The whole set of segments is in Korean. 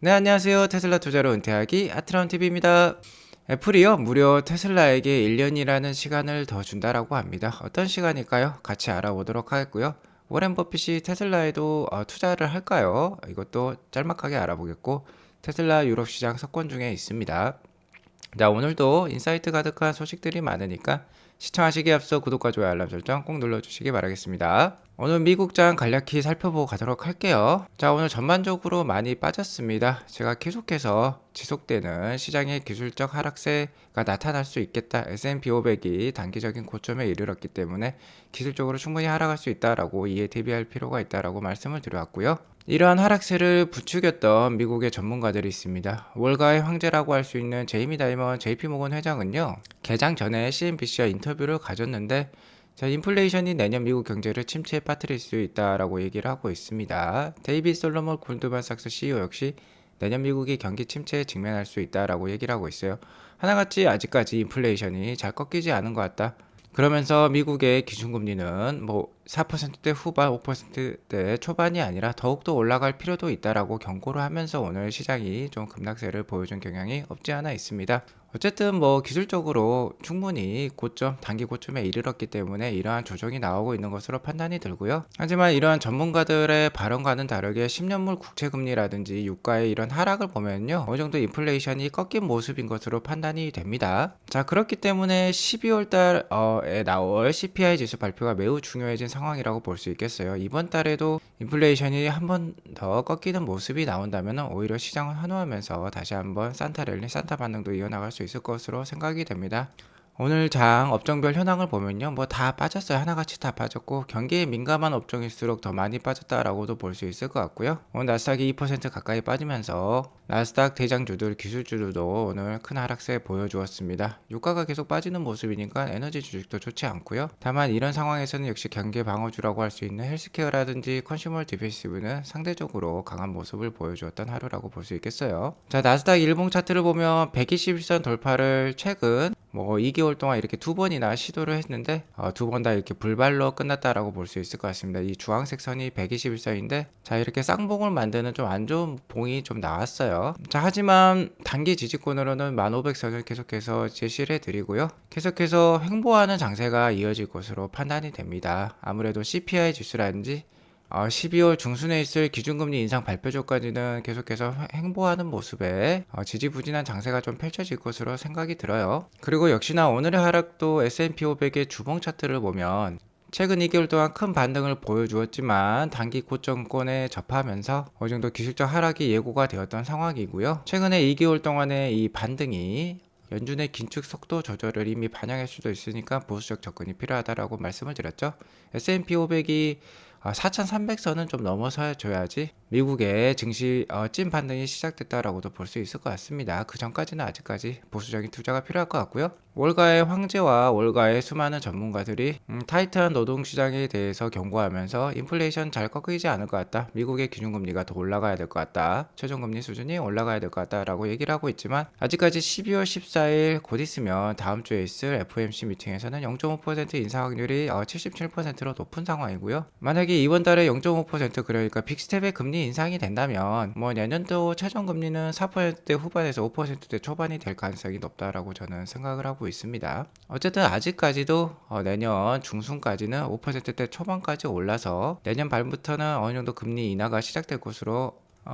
네, 안녕하세요. 테슬라 투자로 은퇴하기 아트라운TV입니다. 애플이요, 무려 테슬라에게 1년이라는 시간을 더 준다라고 합니다. 어떤 시간일까요? 같이 알아보도록 하겠고요. 워렌 버핏이 테슬라에도 투자를 할까요? 이것도 짤막하게 알아보겠고, 테슬라 유럽 시장 석권 중에 있습니다. 자, 오늘도 인사이트 가득한 소식들이 많으니까 시청하시기에 앞서 구독과 좋아요 알람 설정 꼭 눌러주시기 바라겠습니다. 오늘 미국장 간략히 살펴보고 가도록 할게요. 자, 오늘 전반적으로 많이 빠졌습니다. 제가 계속해서 지속되는 시장의 기술적 하락세가 나타날 수 있겠다. S&P 500이 단기적인 고점에 이르렀기 때문에 기술적으로 충분히 하락할 수 있다라고 이에 대비할 필요가 있다라고 말씀을 드려왔고요. 이러한 하락세를 부추겼던 미국의 전문가들이 있습니다. 월가의 황제라고 할 수 있는 제이미 다이먼 JP모건 회장은요, 개장 전에 CNBC와 인터뷰를 가졌는데, 자, 인플레이션이 내년 미국 경제를 침체에 빠뜨릴 수 있다라고 얘기를 하고 있습니다. 데이빗 솔로몬 골드만삭스 CEO 역시 내년 미국이 경기 침체에 직면할 수 있다라고 얘기를 하고 있어요. 하나같이 아직까지 인플레이션이 잘 꺾이지 않은 것 같다. 그러면서 미국의 기준금리는 뭐 4%대 후반, 5%대 초반이 아니라 더욱더 올라갈 필요도 있다라고 경고를 하면서 오늘 시장이 좀 급락세를 보여준 경향이 없지 않아 있습니다. 어쨌든 뭐 기술적으로 충분히 고점, 단기 고점에 이르렀기 때문에 이러한 조정이 나오고 있는 것으로 판단이 들고요. 하지만 이러한 전문가들의 발언과는 다르게 10년물 국채금리라든지 유가의 이런 하락을 보면요, 어느 정도 인플레이션이 꺾인 모습인 것으로 판단이 됩니다. 자, 그렇기 때문에 12월 달에 나올 CPI 지수 발표가 매우 중요해진 상황이라고 볼 수 있겠어요. 이번 달에도 인플레이션이 한 번 더 꺾이는 모습이 나온다면 오히려 시장을 환호하면서 다시 한번 산타 랠리, 산타 반등도 이어나갈 수 있을 것으로 생각이 됩니다. 오늘 장 업종별 현황을 보면요, 뭐 다 빠졌어요. 하나같이 다 빠졌고 경기에 민감한 업종일수록 더 많이 빠졌다라고도 볼 수 있을 것 같고요. 오늘 나스닥이 2% 가까이 빠지면서 나스닥 대장주들, 기술주들도 오늘 큰 하락세 보여주었습니다. 유가가 계속 빠지는 모습이니까 에너지 주식도 좋지 않고요. 다만 이런 상황에서는 역시 경기 방어주라고 할 수 있는 헬스케어라든지 컨슈머 디펜시브는 상대적으로 강한 모습을 보여주었던 하루라고 볼 수 있겠어요. 자, 나스닥 일봉 차트를 보면 121선 돌파를 최근 뭐 2개월 동안 이렇게 두 번이나 시도를 했는데 두 번 다 이렇게 불발로 끝났다라고 볼 수 있을 것 같습니다. 이 주황색 선이 121선인데 자, 이렇게 쌍봉을 만드는 좀 안 좋은 봉이 좀 나왔어요. 자, 하지만 단기 지지권으로는 1500선을 계속해서 제시를 해드리고요. 계속해서 횡보하는 장세가 이어질 것으로 판단이 됩니다. 아무래도 CPI 지수라든지 12월 중순에 있을 기준금리 인상 발표조까지는 계속해서 횡보하는 모습에 지지부진한 장세가 좀 펼쳐질 것으로 생각이 들어요. 그리고 역시나 오늘의 하락도 S&P 500의 주봉 차트를 보면 최근 2개월 동안 큰 반등을 보여주었지만 단기 고점권에 접하면서 어느 정도 기술적 하락이 예고가 되었던 상황이고요. 최근에 2개월 동안의 이 반등이 연준의 긴축 속도 조절을 이미 반영할 수도 있으니까 보수적 접근이 필요하다라고 말씀을 드렸죠. S&P 500이 4,300선은 좀 넘어서 줘야지 미국의 증시 찐 반등이 시작됐다라고도 볼 수 있을 것 같습니다. 그 전까지는 아직까지 보수적인 투자가 필요할 것 같고요. 월가의 황제와 월가의 수많은 전문가들이 타이트한 노동시장에 대해서 경고하면서 인플레이션 잘 꺾이지 않을 것 같다. 미국의 기준금리가 더 올라가야 될 것 같다. 최종금리 수준이 올라가야 될 것 같다라고 얘기를 하고 있지만 아직까지 12월 14일 곧 있으면 다음 주에 있을 FOMC 미팅에서는 0.5% 인상 확률이 77%로 높은 상황이고요. 만약에 이번 달에 0.5% 그러니까 빅스텝의 금리 인상이 된다면 뭐 내년도 최종금리는 4%대 후반에서 5%대 초반이 될 가능성이 높다라고 저는 생각을 하고 있습니다. 어쨌든 아직까지도 내년 중순까지는 5%대 초반까지 올라서 내년 말부터는 어느 정도 금리 인하가 시작될 것으로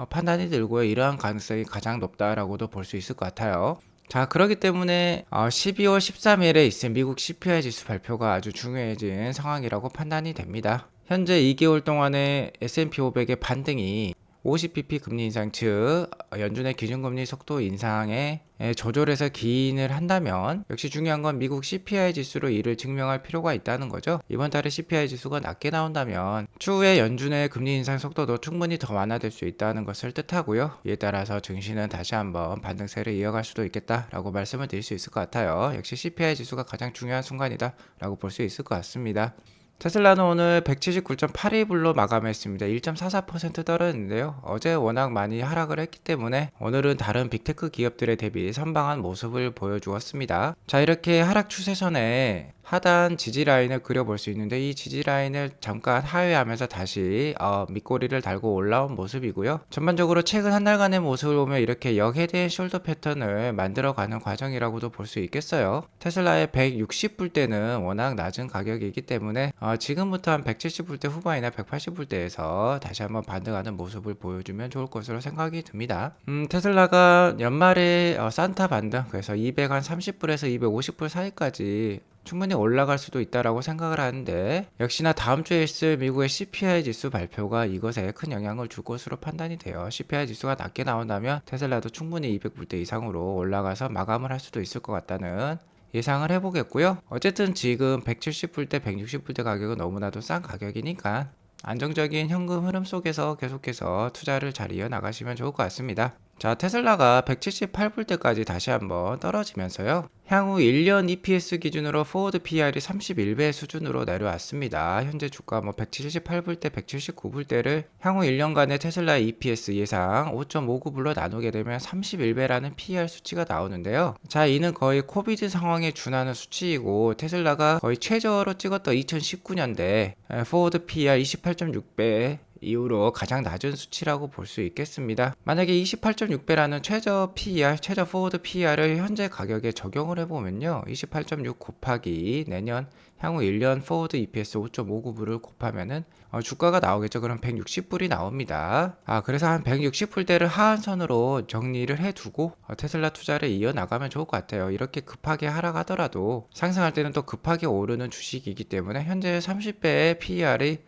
판단이 들고요. 이러한 가능성이 가장 높다라고도 볼 수 있을 것 같아요. 자, 그렇기 때문에 12월 13일에 있을 미국 CPI 지수 발표가 아주 중요해진 상황이라고 판단이 됩니다. 현재 2개월 동안의 S&P 500의 반등이 50bp 금리 인상, 즉 연준의 기준금리 속도 인상에 조절해서 기인을 한다면 역시 중요한 건 미국 CPI 지수로 이를 증명할 필요가 있다는 거죠. 이번 달에 CPI 지수가 낮게 나온다면 추후에 연준의 금리 인상 속도도 충분히 더 완화될 수 있다는 것을 뜻하고요. 이에 따라서 증시는 다시 한번 반등세를 이어갈 수도 있겠다라고 말씀을 드릴 수 있을 것 같아요. 역시 CPI 지수가 가장 중요한 순간이다라고 볼 수 있을 것 같습니다. 테슬라는 오늘 179.82불로 마감했습니다. 1.44% 떨어졌는데요. 어제 워낙 많이 하락을 했기 때문에 오늘은 다른 빅테크 기업들에 대비 선방한 모습을 보여주었습니다. 자, 이렇게 하락 추세선에 하단 지지 라인을 그려볼 수 있는데 이 지지 라인을 잠깐 하회하면서 다시 밑꼬리를 달고 올라온 모습이고요. 전반적으로 최근 한 달간의 모습을 보면 이렇게 역헤드앤 숄더 패턴을 만들어가는 과정이라고도 볼 수 있겠어요. 테슬라의 160불대는 워낙 낮은 가격이기 때문에 지금부터 한 170불대 후반이나 180불대에서 다시 한번 반등하는 모습을 보여주면 좋을 것으로 생각이 듭니다. 테슬라가 연말에 산타 반등, 그래서 230불에서 250불 사이까지 충분히 올라갈 수도 있다라고 생각을 하는데, 역시나 다음 주에 있을 미국의 CPI 지수 발표가 이것에 큰 영향을 줄 것으로 판단이 돼요. CPI 지수가 낮게 나온다면 테슬라도 충분히 200불대 이상으로 올라가서 마감을 할 수도 있을 것 같다는 예상을 해보겠고요. 어쨌든 지금 170불대, 160불대 가격은 너무나도 싼 가격이니까 안정적인 현금 흐름 속에서 계속해서 투자를 잘 이어나가시면 좋을 것 같습니다. 자, 테슬라가 178불대까지 다시 한번 떨어지면서요. 향후 1년 EPS 기준으로 포워드 PR이 31배 수준으로 내려왔습니다. 현재 주가 178불대, 179불대를 향후 1년간의 테슬라의 EPS 예상 5.59불로 나누게 되면 31배라는 PER 수치가 나오는데요. 자, 이는 거의 코비드 상황에 준하는 수치이고 테슬라가 거의 최저로 찍었던 2019년대 포워드 PER 28.6배 이후로 가장 낮은 수치라고 볼 수 있겠습니다. 만약에 28.6배라는 최저 PER, 최저 포워드 PER을 현재 가격에 적용을 해보면요. 28.6 곱하기 내년 향후 1년 포워드 EPS 5.59불을 곱하면은 주가가 나오겠죠. 그럼 160불이 나옵니다. 그래서 한 160불대를 하한선으로 정리를 해두고 테슬라 투자를 이어나가면 좋을 것 같아요. 이렇게 급하게 하락하더라도 상승할 때는 또 급하게 오르는 주식이기 때문에 현재 30배의 PER이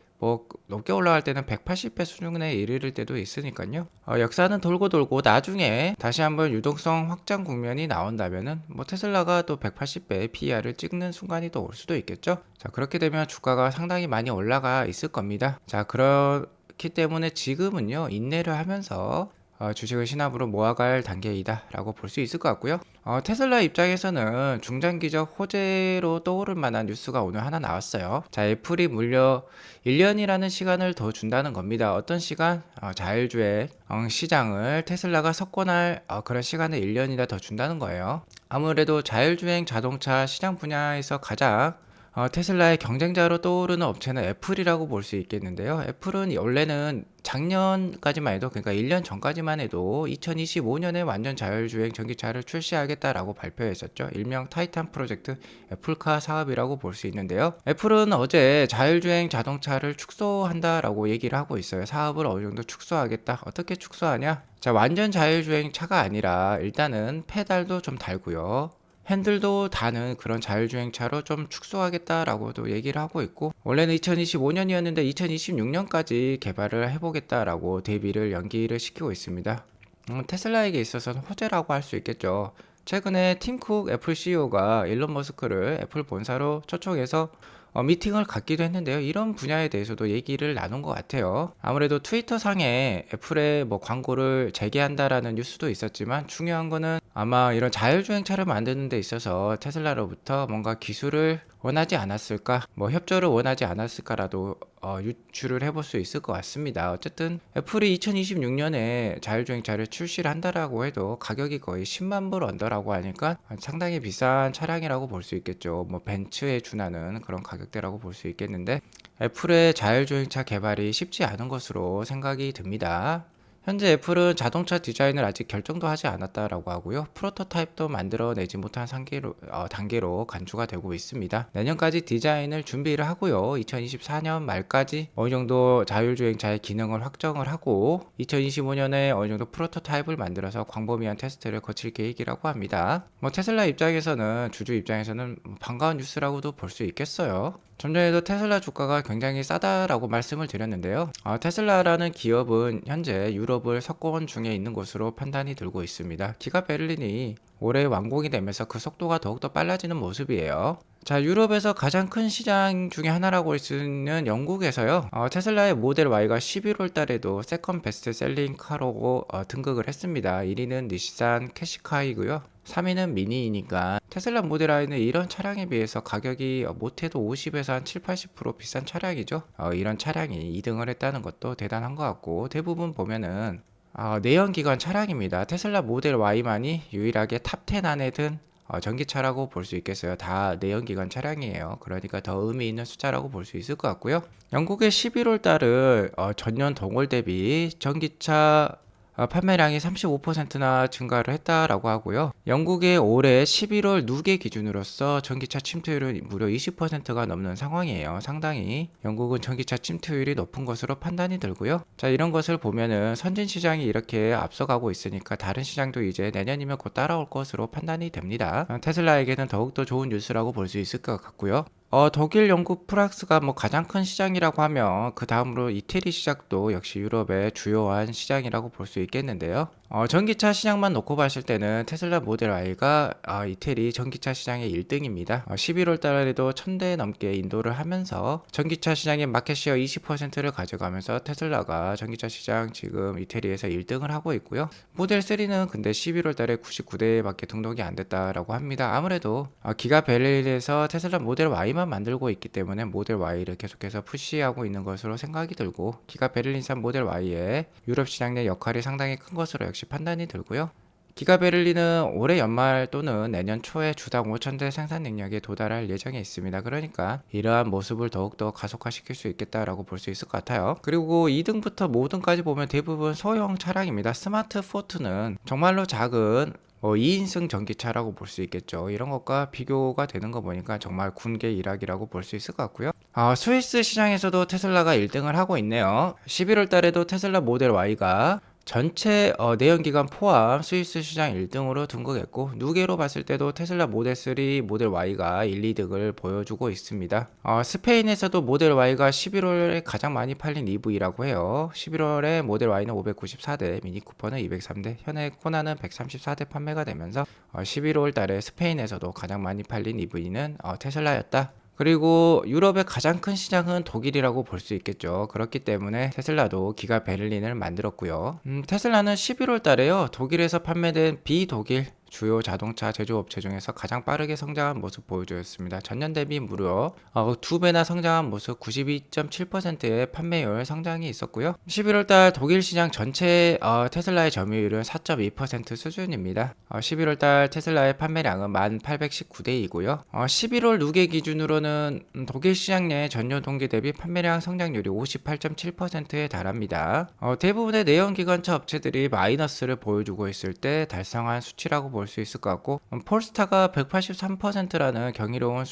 높게 올라갈 때는 180배 수준에 이르를 때도 있으니까요. 역사는 돌고 돌고 나중에 다시 한번 유동성 확장 국면이 나온다면은 테슬라가 또 180배 PER을 찍는 순간이 또 올 수도 있겠죠. 자, 그렇게 되면 주가가 상당히 많이 올라가 있을 겁니다. 자, 그렇기 때문에 지금은요, 인내를 하면서 주식을 신압으로 모아갈 단계이다 라고 볼 수 있을 것 같고요. 테슬라 입장에서는 중장기적 호재로 떠오를 만한 뉴스가 오늘 하나 나왔어요. 자, 애플이 무려 1년이라는 시간을 더 준다는 겁니다. 어떤 시간? 자율주행 시장을 테슬라가 석권할 그런 시간을 1년이나 더 준다는 거예요. 아무래도 자율주행 자동차 시장 분야에서 가장 테슬라의 경쟁자로 떠오르는 업체는 애플이라고 볼 수 있겠는데요. 애플은 원래는 작년까지만 해도, 그러니까 1년 전까지만 해도 2025년에 완전 자율주행 전기차를 출시하겠다라고 발표했었죠. 일명 타이탄 프로젝트 애플카 사업이라고 볼 수 있는데요. 애플은 어제 자율주행 자동차를 축소한다라고 얘기를 하고 있어요. 사업을 어느 정도 축소하겠다. 어떻게 축소하냐? 자, 완전 자율주행 차가 아니라 일단은 페달도 좀 달고요. 핸들도 다는 그런 자율주행차로 좀 축소하겠다라고도 얘기를 하고 있고, 원래는 2025년이었는데 2026년까지 개발을 해보겠다라고 대비를 연기를 시키고 있습니다. 테슬라에게 있어서는 호재라고 할 수 있겠죠. 최근에 팀 쿡 애플 CEO가 일론 머스크를 애플 본사로 초청해서 미팅을 갖기도 했는데요. 이런 분야에 대해서도 얘기를 나눈 것 같아요. 아무래도 트위터 상에 애플의 광고를 재개한다라는 뉴스도 있었지만, 중요한 거는 아마 이런 자율주행차를 만드는 데 있어서 테슬라로부터 뭔가 기술을 원하지 않았을까, 협조를 원하지 않았을까라도 유추를 해볼 수 있을 것 같습니다. 어쨌든 애플이 2026년에 자율주행차를 출시를 한다라고 해도 가격이 거의 10만 불 언더라고 하니까 상당히 비싼 차량이라고 볼 수 있겠죠. 벤츠에 준하는 그런 가격대라고 볼 수 있겠는데, 애플의 자율주행차 개발이 쉽지 않은 것으로 생각이 듭니다. 현재 애플은 자동차 디자인을 아직 결정도 하지 않았다라고 하고요. 프로토타입도 만들어내지 못한 단계로 간주가 되고 있습니다. 내년까지 디자인을 준비를 하고요. 2024년 말까지 어느 정도 자율주행차의 기능을 확정을 하고 2025년에 어느 정도 프로토타입을 만들어서 광범위한 테스트를 거칠 계획이라고 합니다. 테슬라 입장에서는, 주주 입장에서는 반가운 뉴스라고도 볼 수 있겠어요. 좀 전에도 테슬라 주가가 굉장히 싸다라고 말씀을 드렸는데요. 테슬라라는 기업은 현재 유럽을 석권 중에 있는 곳으로 판단이 들고 있습니다. 기가 베를린이 올해 완공이 되면서 그 속도가 더욱더 빨라지는 모습이에요. 자, 유럽에서 가장 큰 시장 중에 하나라고 할 수 있는 영국에서요. 테슬라의 모델 Y가 11월 달에도 세컨 베스트 셀링 카로 등극을 했습니다. 1위는 닛산 캐시카이고요. 3위는 미니이니까 테슬라 모델 I는 이런 차량에 비해서 가격이 못해도 50에서 한 7, 80% 비싼 차량이죠. 이런 차량이 2등을 했다는 것도 대단한 것 같고, 대부분 보면은 내연기관 차량입니다. 테슬라 모델 Y만이 유일하게 탑10 안에 든 전기차라고 볼 수 있겠어요. 다 내연기관 차량이에요. 그러니까 더 의미 있는 숫자라고 볼 수 있을 것 같고요. 영국의 11월 달을 전년 동월 대비 전기차 판매량이 35%나 증가를 했다라고 하고요. 영국의 올해 11월 누계 기준으로서 전기차 침투율은 무려 20%가 넘는 상황이에요. 상당히 영국은 전기차 침투율이 높은 것으로 판단이 들고요. 자, 이런 것을 보면은 선진 시장이 이렇게 앞서가고 있으니까 다른 시장도 이제 내년이면 곧 따라올 것으로 판단이 됩니다. 테슬라에게는 더욱더 좋은 뉴스라고 볼 수 있을 것 같고요. 독일, 영국, 프랑스가 뭐 가장 큰 시장이라고 하면 그 다음으로 이태리 시장도 역시 유럽의 주요한 시장이라고 볼 수 있겠는데요. 전기차 시장만 놓고 봤을 때는 테슬라 모델 Y가 이태리 전기차 시장의 1등입니다. 11월 달에도 1000대 넘게 인도를 하면서 전기차 시장의 마켓시어 20%를 가져가면서 테슬라가 전기차 시장 지금 이태리에서 1등을 하고 있고요. 모델 3는 근데 11월 달에 99대밖에 등록이 안 됐다라고 합니다. 아무래도 기가 베를린에서 테슬라 모델 Y만 만들고 있기 때문에 모델 Y를 계속해서 푸시하고 있는 것으로 생각이 들고, 기가 베를린산 모델 Y의 유럽 시장 내 역할이 상당히 큰 것으로 역시 판단이 들고요. 기가 베를린은 올해 연말 또는 내년 초에 주당 5,000대 생산 능력에 도달할 예정에 있습니다. 그러니까 이러한 모습을 더욱더 가속화시킬 수 있겠다라고 볼 수 있을 것 같아요. 그리고 2등부터 5등까지 보면 대부분 소형 차량입니다. 스마트 포트는 정말로 작은 2인승 전기차라고 볼 수 있겠죠. 이런 것과 비교가 되는 거 보니까 정말 군계 일학이라고 볼 수 있을 것 같고요. 스위스 시장에서도 테슬라가 1등을 하고 있네요. 11월 달에도 테슬라 모델 Y가 전체 내연기관 포함 스위스 시장 1등으로 등극했고, 누계로 봤을 때도 테슬라 모델 3, 모델 Y가 1, 2등을 보여주고 있습니다. 스페인에서도 모델 Y가 11월에 가장 많이 팔린 EV라고 해요. 11월에 모델 Y는 594대, 미니 쿠퍼는 203대, 현재 코나는 134대 판매가 되면서 11월 달에 스페인에서도 가장 많이 팔린 EV는 테슬라였다. 그리고 유럽의 가장 큰 시장은 독일이라고 볼 수 있겠죠. 그렇기 때문에 테슬라도 기가 베를린을 만들었고요. 테슬라는 11월 달에요, 독일에서 판매된 비독일 주요 자동차 제조업체 중에서 가장 빠르게 성장한 모습 보여주었습니다. 전년 대비 무려 2배나 성장한 모습, 92.7%의 판매율 성장이 있었고요. 11월달 독일 시장 전체 테슬라의 점유율은 4.2% 수준입니다. 11월달 테슬라의 판매량은 1819대이고요. 11월 누계 기준으로는 독일 시장 내 전년 동기 대비 판매량 성장률이 58.7%에 달합니다. 대부분의 내연기관차 업체들이 마이너스를 보여주고 있을 때 달성한 수치라고 볼 수 있을 것 같고, 폴스타가 183%라는 경이로운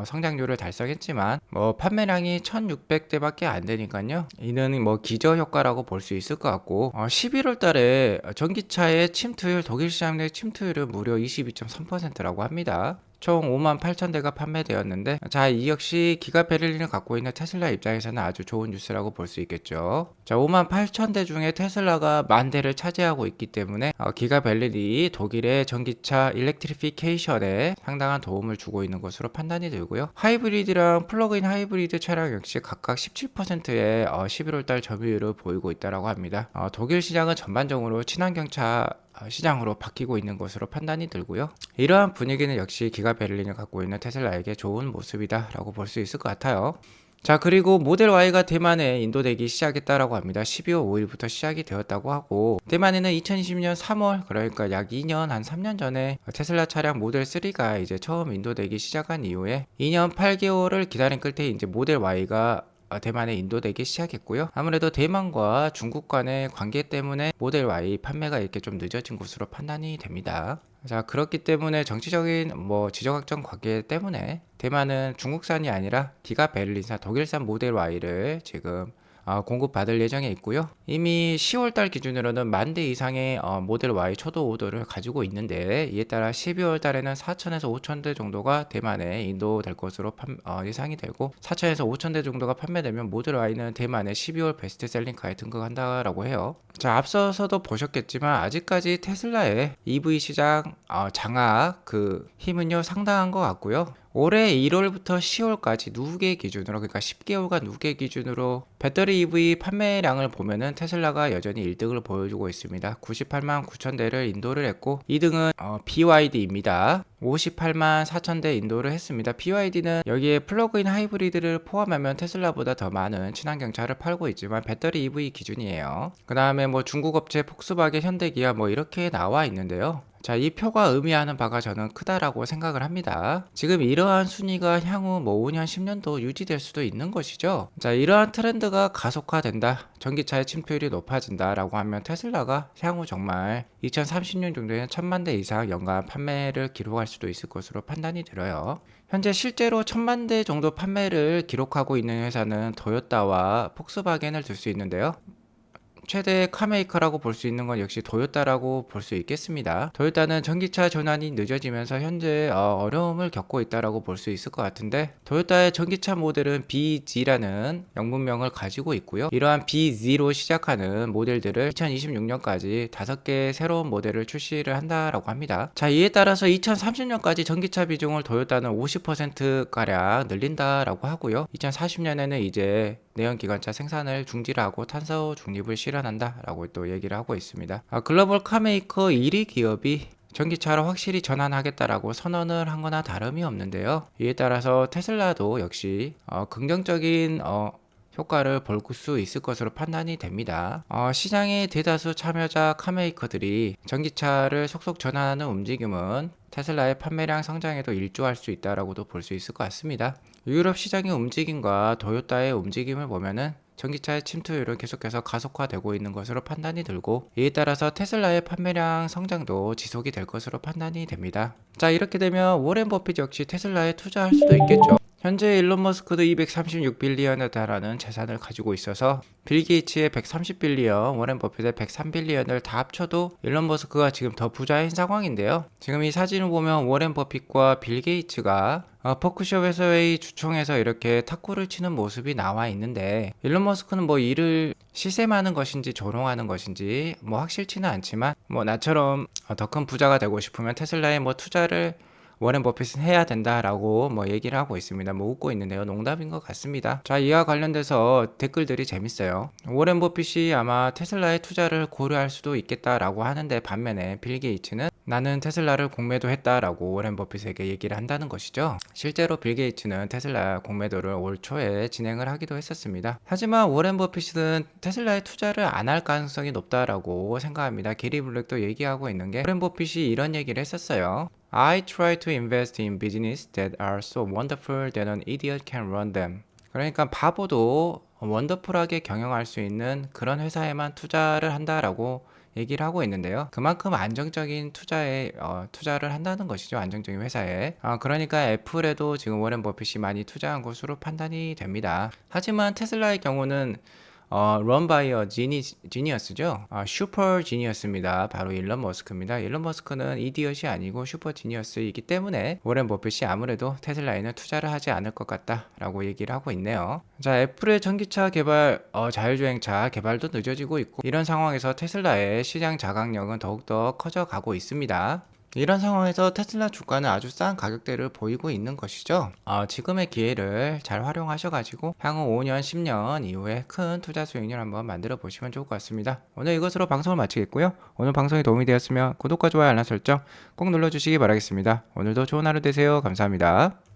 성장률을 달성했지만 판매량이 1600대밖에 안 되니까요. 이는 기저 효과라고 볼 수 있을 것 같고, 11월 달에 전기차의 침투율, 독일 시장 내 침투율은 무려 22.3%라고 합니다. 총 58,000대가 판매되었는데, 자, 이 역시 기가 베를린을 갖고 있는 테슬라 입장에서는 아주 좋은 뉴스라고 볼 수 있겠죠. 자, 58,000대 중에 테슬라가 10,000대를 차지하고 있기 때문에 기가 베를린이 독일의 전기차 일렉트리피케이션에 상당한 도움을 주고 있는 것으로 판단이 들고요. 하이브리드랑 플러그인 하이브리드 차량 역시 각각 17%의 11월달 점유율을 보이고 있다고 합니다. 독일 시장은 전반적으로 친환경차 시장으로 바뀌고 있는 것으로 판단이 들고요. 이러한 분위기는 역시 기가 베를린을 갖고 있는 테슬라에게 좋은 모습이다 라고 볼 수 있을 것 같아요. 자, 그리고 모델 Y가 대만에 인도되기 시작했다라고 합니다. 12월 5일부터 시작이 되었다고 하고, 대만에는 2020년 3월, 그러니까 약 2년, 한 3년 전에 테슬라 차량 모델 3가 이제 처음 인도되기 시작한 이후에 2년 8개월을 기다린 끝에 이제 모델 Y가 대만에 인도되기 시작했고요. 아무래도 대만과 중국 간의 관계 때문에 모델 Y 판매가 이렇게 좀 늦어진 것으로 판단이 됩니다. 자, 그렇기 때문에 정치적인 지정학적 관계 때문에 대만은 중국산이 아니라 기가 베를린산 독일산 모델 Y를 지금 공급받을 예정에 있고요. 이미 10월달 기준으로는 10,000대 이상의 모델 Y 초도 오더를 가지고 있는데, 이에 따라 12월달에는 4,000에서 5,000대 정도가 대만에 인도될 것으로 예상이 되고, 4,000에서 5,000대 정도가 판매되면 모델 Y는 대만의 12월 베스트셀링카에 등극한다라고 해요. 자, 앞서서도 보셨겠지만 아직까지 테슬라의 EV 시장 장악 그 힘은요 상당한 것 같고요. 올해 1월부터 10월까지 누계 기준으로, 그러니까 10개월간 누계 기준으로 배터리 EV 판매량을 보면은 테슬라가 여전히 1등을 보여주고 있습니다. 98만 9천 대를 인도를 했고, 2등은 BYD입니다. 58만 4천 대 인도를 했습니다. BYD는 여기에 플러그인 하이브리드를 포함하면 테슬라보다 더 많은 친환경차를 팔고 있지만 배터리 EV 기준이에요. 그 다음에 뭐 중국 업체 폭스바겐, 현대기아 뭐 이렇게 나와 있는데요. 자, 이 표가 의미하는 바가 저는 크다라고 생각을 합니다. 지금 이러한 순위가 향후 뭐 5년, 10년도 유지될 수도 있는 것이죠. 자, 이러한 트렌드가 가속화된다, 전기차의 침투율이 높아진다라고 하면 테슬라가 향후 정말 2030년 정도에는 1,000만 대 이상 연간 판매를 기록할 수도 있을 것으로 판단이 들어요. 현재 실제로 1,000만 대 정도 판매를 기록하고 있는 회사는 도요타와 폭스바겐을 들 수 있는데요. 최대 카메이커라고 볼 수 있는 건 역시 도요타라고 볼 수 있겠습니다. 도요타는 전기차 전환이 늦어지면서 현재 어려움을 겪고 있다라고 볼 수 있을 것 같은데, 도요타의 전기차 모델은 BZ라는 영문명을 가지고 있고요. 이러한 BZ로 시작하는 모델들을 2026년까지 5개 새로운 모델을 출시를 한다라고 합니다. 자, 이에 따라서 2030년까지 전기차 비중을 도요타는 50%가량 늘린다라고 하고요. 2040년에는 이제 내연기관차 생산을 중지하고 탄소 중립을 실현한다라고 또 얘기를 하고 있습니다. 글로벌 카메이커 1위 기업이 전기차로 확실히 전환하겠다라고 선언을 한 거나 다름이 없는데요. 이에 따라서 테슬라도 역시 긍정적인 효과를 볼 수 있을 것으로 판단이 됩니다. 시장의 대다수 참여자 카메이커들이 전기차를 속속 전환하는 움직임은 테슬라의 판매량 성장에도 일조할 수 있다라고도 볼 수 있을 것 같습니다. 유럽 시장의 움직임과 도요타의 움직임을 보면은 전기차의 침투율은 계속해서 가속화되고 있는 것으로 판단이 들고, 이에 따라서 테슬라의 판매량 성장도 지속이 될 것으로 판단이 됩니다. 자, 이렇게 되면 워렌 버핏 역시 테슬라에 투자할 수도 있겠죠. 현재 일론 머스크도 236빌리언에 달하는 재산을 가지고 있어서 빌 게이츠의 130빌리언, 워렌 버핏의 103빌리언을 다 합쳐도 일론 머스크가 지금 더 부자인 상황인데요. 지금 이 사진을 보면 워렌 버핏과 빌 게이츠가 버크셔 해서웨이 주총에서 이렇게 탁구를 치는 모습이 나와 있는데, 일론 머스크는 뭐 이를 시샘하는 것인지 조롱하는 것인지 뭐 확실치는 않지만, 뭐 나처럼 더 큰 부자가 되고 싶으면 테슬라에 뭐 투자를 워렌 버핏은 해야 된다라고 뭐 얘기를 하고 있습니다. 뭐 웃고 있는데요. 농담인 것 같습니다. 자, 이와 관련돼서 댓글들이 재밌어요. 워렌 버핏이 아마 테슬라에 투자를 고려할 수도 있겠다라고 하는데, 반면에 빌 게이츠는 나는 테슬라를 공매도 했다라고 워렌 버핏에게 얘기를 한다는 것이죠. 실제로 빌 게이츠는 테슬라 공매도를 올 초에 진행을 하기도 했었습니다. 하지만 워렌 버핏은 테슬라에 투자를 안 할 가능성이 높다라고 생각합니다. 게리 블랙도 얘기하고 있는 게, 워렌 버핏이 이런 얘기를 했었어요. I try to invest in business that are so wonderful that an idiot can run them. 그러니까 바보도 원더풀하게 경영할 수 있는 그런 회사에만 투자를 한다라고 얘기를 하고 있는데요. 그만큼 안정적인 투자를 한다는 것이죠. 안정적인 회사에. 그러니까 애플에도 지금 워렌 버핏이 많이 투자한 것으로 판단이 됩니다. 하지만 테슬라의 경우는 run by a genius죠. 슈퍼 지니어스입니다. 바로 일론 머스크입니다. 일론 머스크는 이디엇이 아니고 슈퍼 지니어스이기 때문에 워렌 버핏이 아무래도 테슬라에는 투자를 하지 않을 것 같다라고 얘기를 하고 있네요. 자, 애플의 전기차 개발, 자율주행차 개발도 늦어지고 있고, 이런 상황에서 테슬라의 시장 자각력은 더욱더 커져가고 있습니다. 이런 상황에서 테슬라 주가는 아주 싼 가격대를 보이고 있는 것이죠. 지금의 기회를 잘 활용하셔가지고 향후 5년, 10년 이후에 큰 투자 수익률 한번 만들어 보시면 좋을 것 같습니다. 오늘 이것으로 방송을 마치겠고요. 오늘 방송이 도움이 되었으면 구독과 좋아요, 알람 설정 꼭 눌러주시기 바라겠습니다. 오늘도 좋은 하루 되세요. 감사합니다.